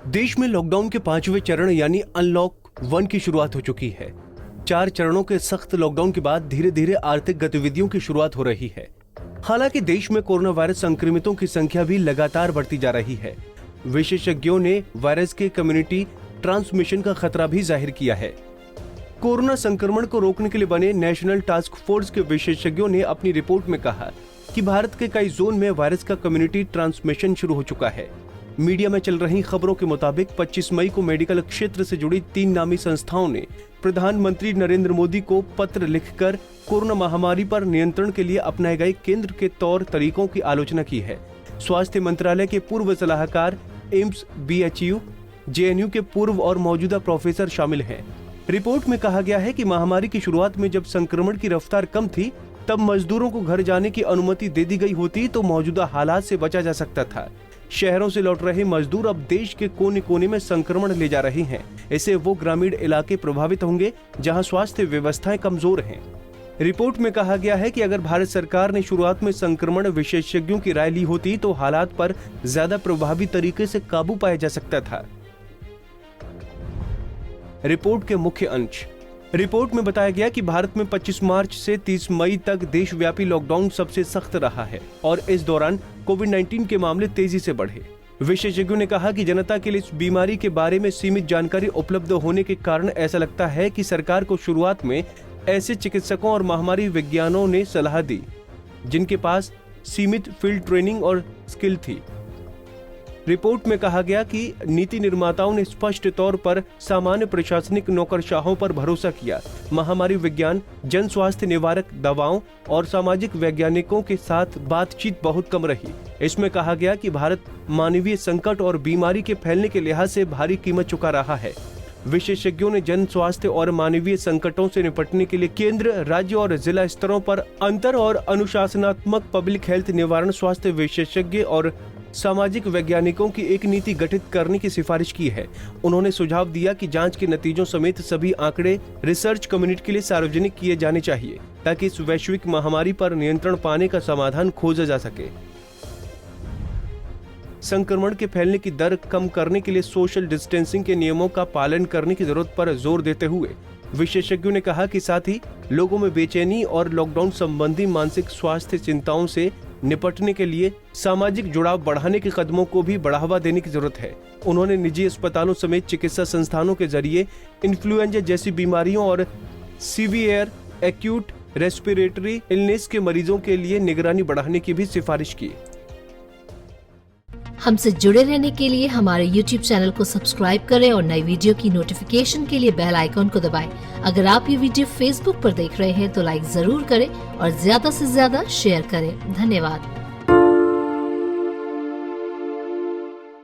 देश में लॉकडाउन के 5वें चरण यानी अनलॉक 1 की शुरुआत हो चुकी है। 4 चरणों के सख्त लॉकडाउन के बाद धीरे धीरे आर्थिक गतिविधियों की शुरुआत हो रही है। हालांकि देश में कोरोना वायरस संक्रमितों की संख्या भी लगातार बढ़ती जा रही है। विशेषज्ञों ने वायरस के कम्युनिटी ट्रांसमिशन का खतरा भी जाहिर किया है। कोरोना संक्रमण को रोकने के लिए बने नेशनल टास्क फोर्स के विशेषज्ञों ने अपनी रिपोर्ट में कहा कि भारत के कई जोन में वायरस का कम्युनिटी ट्रांसमिशन शुरू हो चुका है। मीडिया में चल रही खबरों के मुताबिक 25 मई को मेडिकल क्षेत्र से जुड़ी 3 नामी संस्थाओं ने प्रधानमंत्री नरेंद्र मोदी को पत्र लिखकर कोरोना महामारी पर नियंत्रण के लिए अपनाए गए केंद्र के तौर तरीकों की आलोचना की है। स्वास्थ्य मंत्रालय के पूर्व सलाहकार, एम्स, BHU, JNU के पूर्व और मौजूदा प्रोफेसर शामिल हैं। रिपोर्ट में कहा गया है कि महामारी की शुरुआत में जब संक्रमण की रफ्तार कम थी, तब मजदूरों को घर जाने की अनुमति दे दी गई होती तो मौजूदा हालात से बचा जा सकता था। शहरों से लौट रहे मजदूर अब देश के कोने कोने में संक्रमण ले जा रहे हैं। इससे वो ग्रामीण इलाके प्रभावित होंगे जहां स्वास्थ्य व्यवस्थाएं कमजोर हैं। रिपोर्ट में कहा गया है कि अगर भारत सरकार ने शुरुआत में संक्रमण विशेषज्ञों की राय ली होती तो हालात पर ज्यादा प्रभावी तरीके से काबू पाया जा सकता था। रिपोर्ट के मुख्य अंश। रिपोर्ट में बताया गया कि भारत में 25 मार्च से 30 मई तक देशव्यापी लॉकडाउन सबसे सख्त रहा है और इस दौरान कोविड-19 के मामले तेजी से बढ़े। विशेषज्ञों ने कहा कि जनता के लिए इस बीमारी के बारे में सीमित जानकारी उपलब्ध होने के कारण ऐसा लगता है कि सरकार को शुरुआत में ऐसे चिकित्सकों और महामारी विज्ञानों ने सलाह दी जिनके पास सीमित फील्ड ट्रेनिंग और स्किल थी। रिपोर्ट में कहा गया कि नीति निर्माताओं ने स्पष्ट तौर पर सामान्य प्रशासनिक नौकरशाहों पर भरोसा किया। महामारी विज्ञान, जन स्वास्थ्य निवारक दवाओं और सामाजिक वैज्ञानिकों के साथ बातचीत बहुत कम रही। इसमें कहा गया कि भारत मानवीय संकट और बीमारी के फैलने के लिहाज से भारी कीमत चुका रहा है। विशेषज्ञों ने जन स्वास्थ्य और मानवीय संकटों से निपटने के लिए केंद्र, राज्य और जिला स्तरों पर अंतर और अनुशासनात्मक पब्लिक हेल्थ निवारण स्वास्थ्य विशेषज्ञ और सामाजिक वैज्ञानिकों की एक नीति गठित करने की सिफारिश की है। उन्होंने सुझाव दिया कि जांच के नतीजों समेत सभी आंकड़े रिसर्च कम्युनिटी के लिए सार्वजनिक किए जाने चाहिए ताकि इस वैश्विक महामारी पर नियंत्रण पाने का समाधान खोजा जा सके। संक्रमण के फैलने की दर कम करने के लिए सोशल डिस्टेंसिंग के नियमों का पालन करने की जरूरत पर जोर देते हुए विशेषज्ञों ने कहा कि साथ ही लोगों में बेचैनी और लॉकडाउन संबंधी मानसिक स्वास्थ्य चिंताओं से निपटने के लिए सामाजिक जुड़ाव बढ़ाने के कदमों को भी बढ़ावा देने की जरूरत है। उन्होंने निजी अस्पतालों समेत चिकित्सा संस्थानों के जरिए इन्फ्लुएंजा जैसी बीमारियों और सीवियर एक्यूट रेस्पिरेटरी इलनेस के मरीजों के लिए निगरानी बढ़ाने की भी सिफारिश की। हमसे जुड़े रहने के लिए हमारे YouTube चैनल को सब्सक्राइब करें और नई वीडियो की नोटिफिकेशन के लिए बेल आइकॉन को दबाएं। अगर आप ये वीडियो Facebook पर देख रहे हैं तो लाइक जरूर करें और ज्यादा से ज्यादा शेयर करें। धन्यवाद।